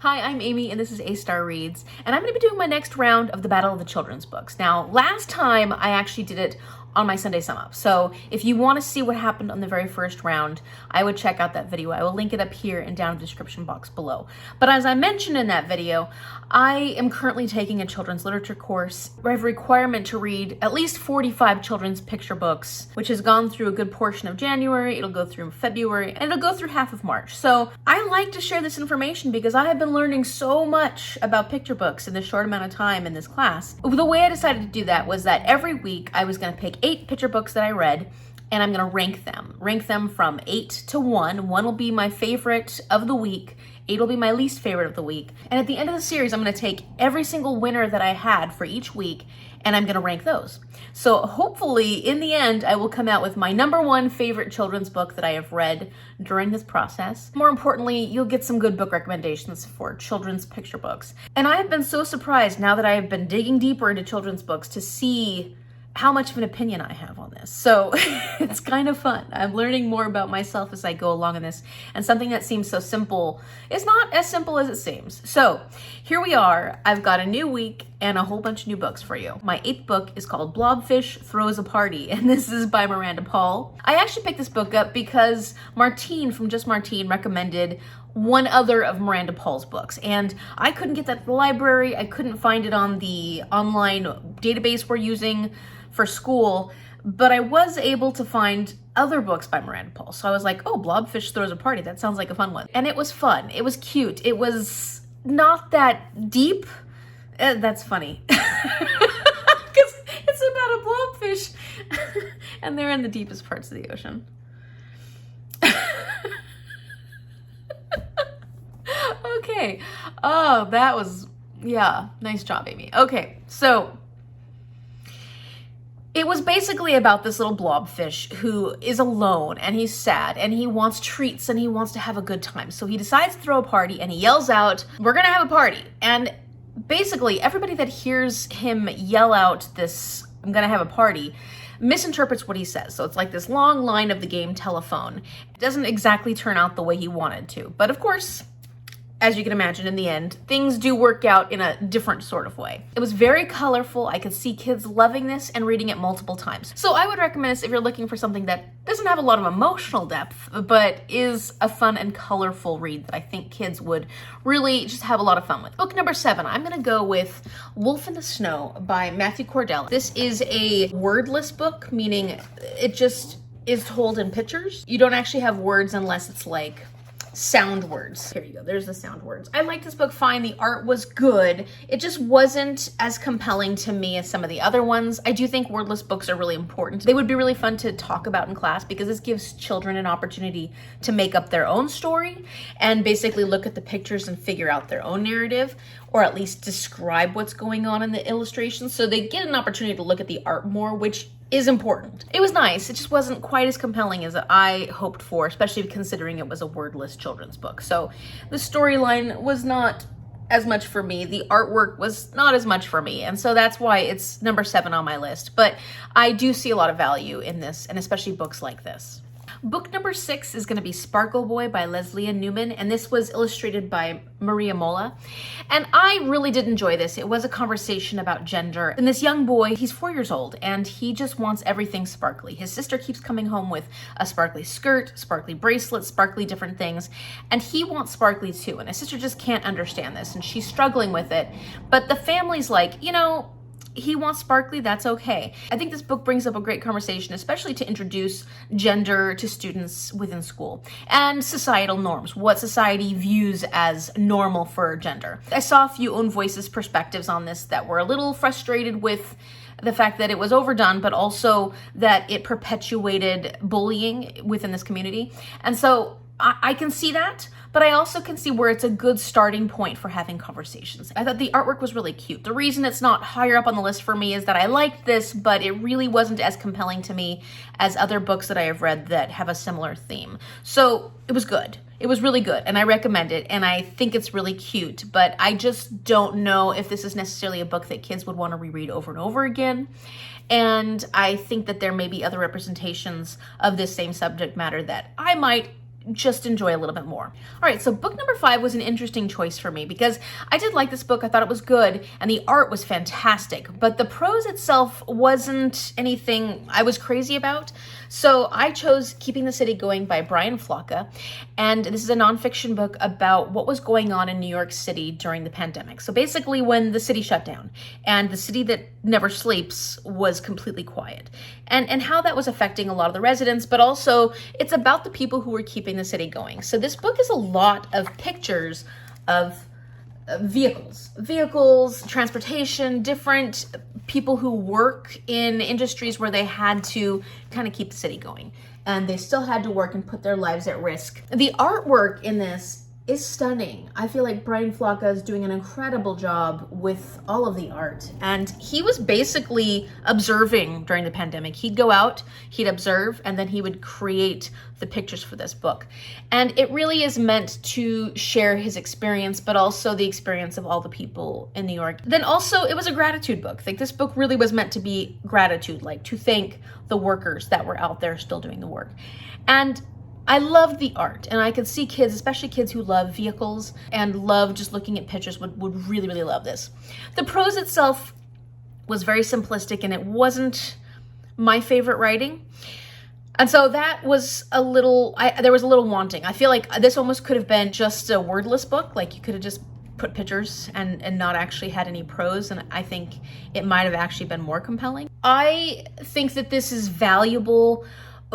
Hi, I'm Amy and this is A-Star Reads, and I'm going to be doing my next round of the Battle of the Children's Books. Now, last time I actually did it on my Sunday sum up, so if you want to see what happened on the very first round, I would check out that video. I will link it up here and down in the description box below. But as I mentioned in that video, I am currently taking a children's literature course where I have a requirement to read at least 45 children's picture books, which has gone through a good portion of January, it'll go through February, and it'll go through half of March. So I like to share this information because I have been learning so much about picture books in this short amount of time in this class. The way I decided to do that was that every week I was going to pick 8 picture books that I read, and I'm going to rank them from 8 to 1. 1 will be my favorite of the week, 8 will be my least favorite of the week. And at the end of the series, I'm going to take every single winner that I had for each week, and I'm going to rank those. So hopefully, in the end, I will come out with my #1 favorite children's book that I have read during this process. More importantly, you'll get some good book recommendations for children's picture books. And I have been so surprised now that I have been digging deeper into children's books to see how much of an opinion I have on this. So it's kind of fun. I'm learning more about myself as I go along in this, and something that seems so simple is not as simple as it seems. So here we are. I've got a new week and a whole bunch of new books for you. My 8th book is called Blobfish Throws a Party, and this is by Miranda. I actually picked this book up because Martine from Just Martine recommended one other of Miranda Paul's books, and I couldn't get that at the library. I couldn't find it on the online database we're using for school, but I was able to find other books by Miranda Paul. So I was like, oh, Blobfish Throws a Party. That sounds like a fun one. And it was fun. It was cute. It was not that deep. That's funny. Because it's about a blobfish and they're in the deepest parts of the ocean. Okay. Oh, that was, yeah, nice job, Amy. Okay, so it was basically about this little blobfish who is alone and he's sad and he wants treats and he wants to have a good time. So he decides to throw a party and he yells out, "We're gonna have a party." And basically everybody that hears him yell out this, "I'm gonna have a party," misinterprets what he says. So it's like this long line of the game telephone. It doesn't exactly turn out the way he wanted to. But of course, as you can imagine, in the end, things do work out in a different sort of way. It was very colorful. I could see kids loving this and reading it multiple times. So I would recommend this if you're looking for something that doesn't have a lot of emotional depth, but is a fun and colorful read that I think kids would really just have a lot of fun with. Book number 7, I'm gonna go with Wolf in the Snow by Matthew Cordell. This is a wordless book, meaning it just is told in pictures. You don't actually have words unless it's like sound words. Here you go, there's the sound words. I liked this book fine. The art was good. It just wasn't as compelling to me as some of the other ones. I do think wordless books are really important. They would be really fun to talk about in class because this gives children an opportunity to make up their own story and basically look at the pictures and figure out their own narrative, or at least describe what's going on in the illustrations. So they get an opportunity to look at the art more, which is important. It was nice. It just wasn't quite as compelling as I hoped for, especially considering it was a wordless children's book. So the storyline was not as much for me. The artwork was not as much for me. And so that's why it's number 7 on my list. But I do see a lot of value in this, and especially books like this. Book number 6 is going to be Sparkle Boy by Leslea and Newman, and this was illustrated by Maria Mola. And I really did enjoy this. It was a conversation about gender. And this young boy, he's 4 years old, and he just wants everything sparkly. His sister keeps coming home with a sparkly skirt, sparkly bracelet, sparkly different things, and he wants sparkly too. And his sister just can't understand this, and she's struggling with it. But the family's like, you know, he wants sparkly, that's okay. I think this book brings up a great conversation, especially to introduce gender to students within school and societal norms, what society views as normal for gender. I saw a few Own Voices perspectives on this that were a little frustrated with the fact that it was overdone, but also that it perpetuated bullying within this community. And so I can see that, but I also can see where it's a good starting point for having conversations. I thought the artwork was really cute. The reason it's not higher up on the list for me is that I liked this, but it really wasn't as compelling to me as other books that I have read that have a similar theme. So it was good. It was really good, and I recommend it, and I think it's really cute, but I just don't know if this is necessarily a book that kids would want to reread over and over again. And I think that there may be other representations of this same subject matter that I might just enjoy a little bit more. All right, so book number 5 was an interesting choice for me because I did like this book. I thought it was good and the art was fantastic, but the prose itself wasn't anything I was crazy about. So I chose Keeping the City Going by Brian Flocka, and this is a nonfiction book about what was going on in New York City during the pandemic. So basically when the city shut down and the city that never sleeps was completely quiet, and how that was affecting a lot of the residents, but also it's about the people who were keeping the city going. So this book is a lot of pictures of vehicles, transportation, different people who work in industries where they had to kind of keep the city going. And they still had to work and put their lives at risk. The artwork in this is stunning. I feel like Brian Flocka is doing an incredible job with all of the art. And he was basically observing during the pandemic. He'd go out, he'd observe, and then he would create the pictures for this book. And it really is meant to share his experience, but also the experience of all the people in New York. Then also, it was a gratitude book. Like, this book really was meant to be gratitude, like to thank the workers that were out there still doing the work. And I loved the art, and I could see kids, especially kids who love vehicles and love just looking at pictures, would really, really love this. The prose itself was very simplistic, and it wasn't my favorite writing. And so that was a little, there was a little wanting. I feel like this almost could have been just a wordless book. Like, you could have just put pictures and not actually had any prose, and I think it might have actually been more compelling. I think that this is valuable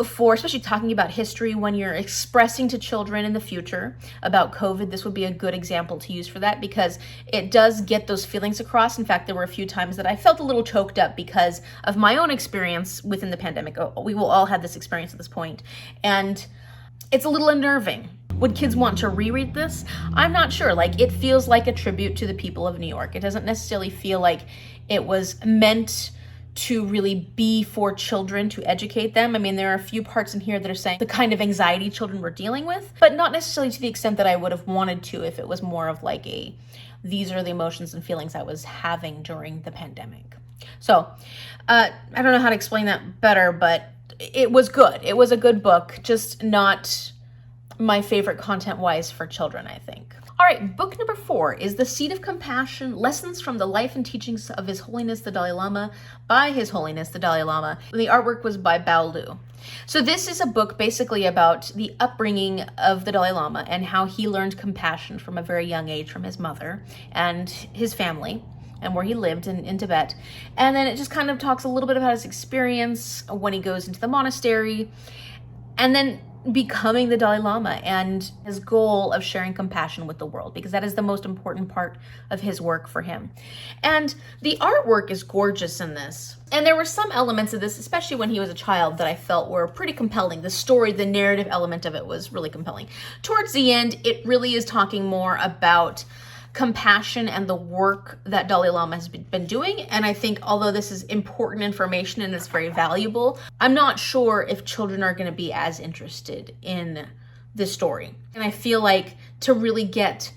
for especially talking about history when you're expressing to children in the future about COVID. This would be a good example to use for that because it does get those feelings across. In fact, there were a few times that I felt a little choked up because of my own experience within the pandemic. We will all have this experience at this point, and it's a little unnerving. Would kids want to reread this? I'm not sure. Like, it feels like a tribute to the people of New York. It doesn't necessarily feel like it was meant to really be for children, to educate them. I mean, there are a few parts in here that are saying the kind of anxiety children were dealing with, but not necessarily to the extent that I would have wanted to if it was more of like these are the emotions and feelings I was having during the pandemic. So I don't know how to explain that better, but it was good. It was a good book, just not my favorite content-wise for children, I think. All right, book number 4 is The Seed of Compassion, Lessons from the Life and Teachings of His Holiness the Dalai Lama by His Holiness the Dalai Lama. The artwork was by Gauld. So this is a book basically about the upbringing of the Dalai Lama and how he learned compassion from a very young age from his mother and his family and where he lived in Tibet. And then it just kind of talks a little bit about his experience when he goes into the monastery and then becoming the Dalai Lama and his goal of sharing compassion with the world, because that is the most important part of his work for him. And the artwork is gorgeous in this. And there were some elements of this, especially when he was a child, that I felt were pretty compelling. The story, the narrative element of it was really compelling. Towards the end, it really is talking more about compassion and the work that Dalai Lama has been doing. And I think although this is important information and it's very valuable, I'm not sure if children are going to be as interested in this story. And I feel like to really get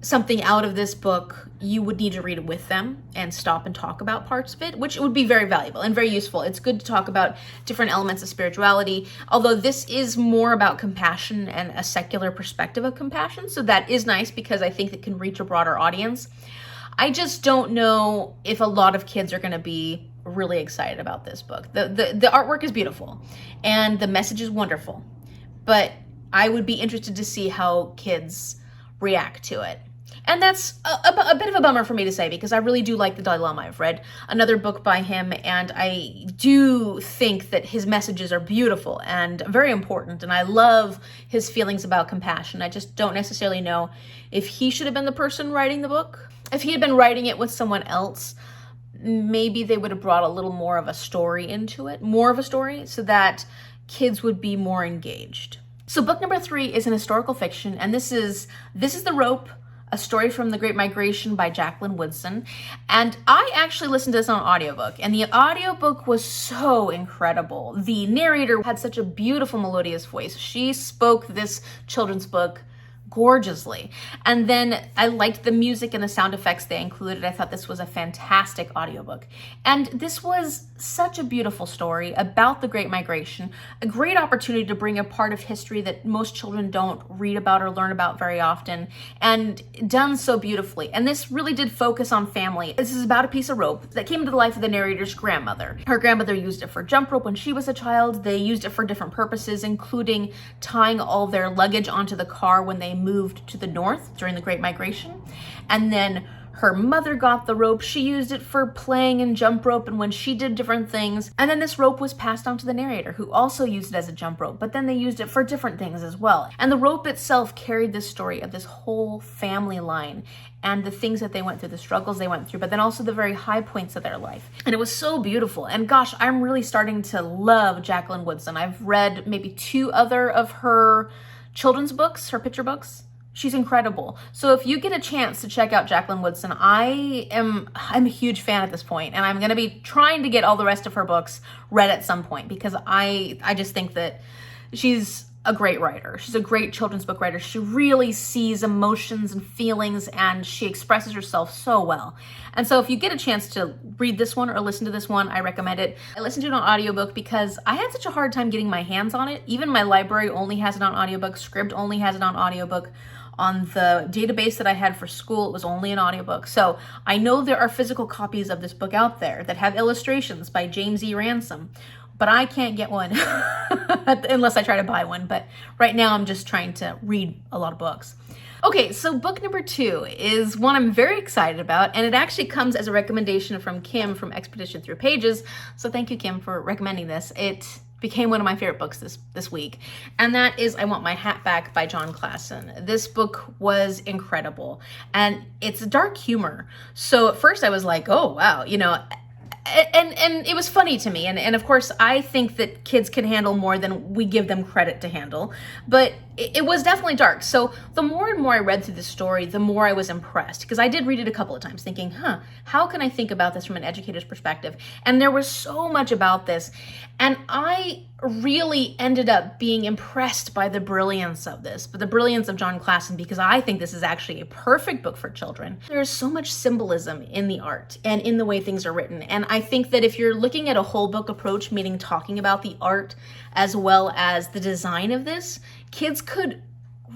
something out of this book, you would need to read it with them and stop and talk about parts of it, which would be very valuable and very useful. It's good to talk about different elements of spirituality, although this is more about compassion and a secular perspective of compassion. So that is nice because I think it can reach a broader audience. I just don't know if a lot of kids are going to be really excited about this book. The artwork is beautiful and the message is wonderful, but I would be interested to see how kids react to it. And that's a bit of a bummer for me to say because I really do like the Dalai Lama. I've read another book by him and I do think that his messages are beautiful and very important. And I love his feelings about compassion. I just don't necessarily know if he should have been the person writing the book. If he had been writing it with someone else, maybe they would have brought a little more of a story into it, so that kids would be more engaged. So book number 3 is an historical fiction, and this is The Rope, a story from the Great Migration by Jacqueline Woodson. And I actually listened to this on audiobook, and the audiobook was so incredible. The narrator had such a beautiful melodious voice. She spoke this children's book gorgeously. And then I liked the music and the sound effects they included. I thought this was a fantastic audiobook. And this was such a beautiful story about the Great Migration, a great opportunity to bring a part of history that most children don't read about or learn about very often, and done so beautifully. And this really did focus on family. This is about a piece of rope that came into the life of the narrator's grandmother. Her grandmother used it for jump rope when she was a child. They used it for different purposes, including tying all their luggage onto the car when they moved to the north during the Great Migration. And then her mother got the rope. She used it for playing and jump rope and when she did different things. And then this rope was passed on to the narrator, who also used it as a jump rope, but then they used it for different things as well. And the rope itself carried this story of this whole family line and the things that they went through, the struggles they went through, but then also the very high points of their life. And it was so beautiful. And gosh, I'm really starting to love Jacqueline Woodson. I've read maybe 2 other of her children's books, her picture books. She's incredible. So if you get a chance to check out Jacqueline Woodson, I'm a huge fan at this point, and I'm going to be trying to get all the rest of her books read at some point, because I just think that she's a great writer. She's a great children's book writer. She really sees emotions and feelings, and she expresses herself so well. And so if you get a chance to read this one or listen to this one, I recommend it. I listened to it on audiobook because I had such a hard time getting my hands on it. Even my library only has it on audiobook. Scribd only has it on audiobook. On the database that I had for school, it was only an audiobook. So I know there are physical copies of this book out there that have illustrations by James E. Ransom, but I can't get one unless I try to buy one. But right now I'm just trying to read a lot of books. Okay, so book number 2 is one I'm very excited about, and it actually comes as a recommendation from Kim from Expedition Through Pages. So thank you, Kim, for recommending this. It became one of my favorite books this week, and that is I Want My Hat Back by John Klassen. This book was incredible, and it's dark humor. So at first I was like, oh wow, you know, and it was funny to me, and of course I think that kids can handle more than we give them credit to handle, but it was definitely dark. So the more and more I read through the story, the more I was impressed, because I did read it a couple of times thinking, how can I think about this from an educator's perspective? And there was so much about this, and I really ended up being impressed by the brilliance of this, but the brilliance of John Klassen, because I think this is actually a perfect book for children. There's so much symbolism in the art and in the way things are written, and I think that if you're looking at a whole book approach, meaning talking about the art as well as the design of this, kids could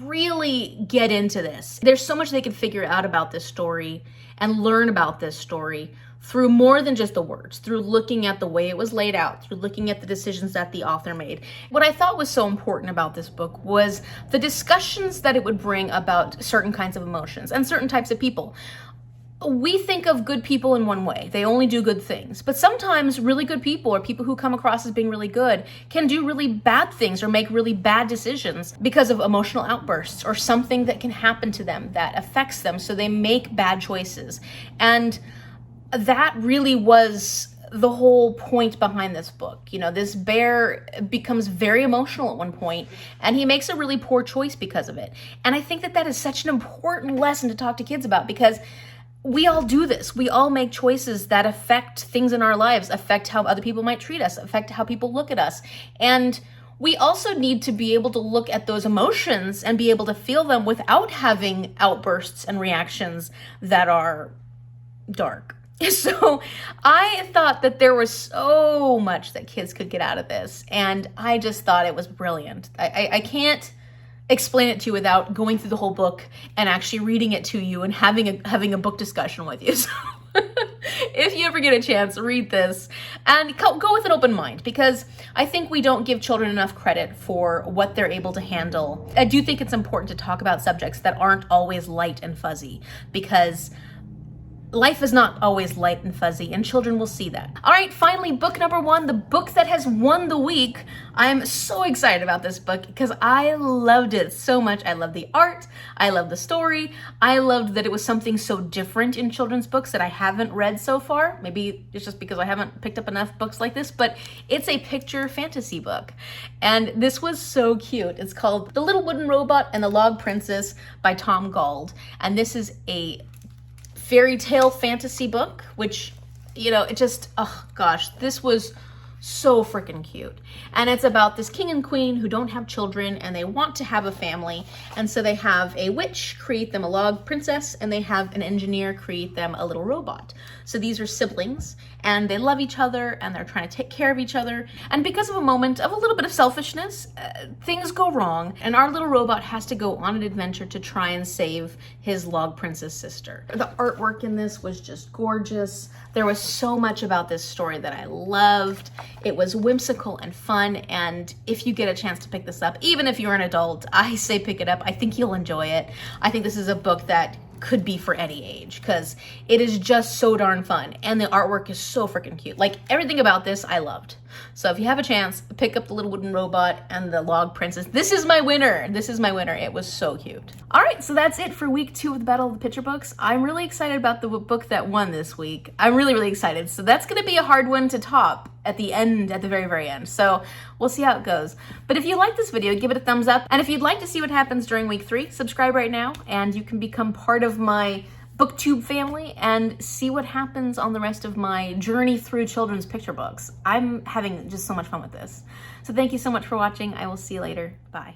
really get into this. There's so much they could figure out about this story and learn about this story through more than just the words, through looking at the way it was laid out, through looking at the decisions that the author made. What I thought was so important about this book was the discussions that it would bring about certain kinds of emotions and certain types of people. We think of good people in one way. They only do good things. But sometimes really good people, or people who come across as being really good, can do really bad things or make really bad decisions because of emotional outbursts or something that can happen to them that affects them. So they make bad choices. And that really was the whole point behind this book. You know, this bear becomes very emotional at one point, and he makes a really poor choice because of it. And I think that that is such an important lesson to talk to kids about, because we all do this. We all make choices that affect things in our lives, affect how other people might treat us, affect how people look at us. And we also need to be able to look at those emotions and be able to feel them without having outbursts and reactions that are dark. So I thought that there was so much that kids could get out of this, and I just thought it was brilliant. I can't explain it to you without going through the whole book and actually reading it to you and having a book discussion with you. So if you ever get a chance, read this and go with an open mind, because I think we don't give children enough credit for what they're able to handle. I do think it's important to talk about subjects that aren't always light and fuzzy, because life is not always light and fuzzy, and children will see that. All right, finally, book number 1, the book that has won the week. I'm so excited about this book because I loved it so much. I love the art. I love the story. I loved that it was something so different in children's books that I haven't read so far. Maybe it's just because I haven't picked up enough books like this, but it's a picture fantasy book. And this was so cute. It's called The Little Wooden Robot and the Log Princess by Tom Gauld. And this is a fairy tale fantasy book, which, you know, it just, oh gosh, this was So freaking cute. And it's about this king and queen who don't have children and they want to have a family. And so they have a witch create them a log princess, and they have an engineer create them a little robot. So these are siblings and they love each other and they're trying to take care of each other. And because of a moment of a little bit of selfishness, things go wrong. And our little robot has to go on an adventure to try and save his log princess sister. The artwork in this was just gorgeous. There was so much about this story that I loved. It was whimsical and fun, and if you get a chance to pick this up, even if you're an adult, I say pick it up. I think you'll enjoy it. I think this is a book that could be for any age because it is just so darn fun, and the artwork is so freaking cute. Like, everything about this I loved. So if you have a chance, pick up the little wooden robot and the log princess. This is my winner. This is my winner. It was so cute. All right, so that's it for week 2 of the Battle of the Picture Books. I'm really excited about the book that won this week. I'm really, really excited. So that's going to be a hard one to top at the end, at the very, very end. So we'll see how it goes. But if you like this video, give it a thumbs up. And if you'd like to see what happens during week 3, subscribe right now and you can become part of my BookTube family and see what happens on the rest of my journey through children's picture books. I'm having just so much fun with this. So thank you so much for watching. I will see you later. Bye.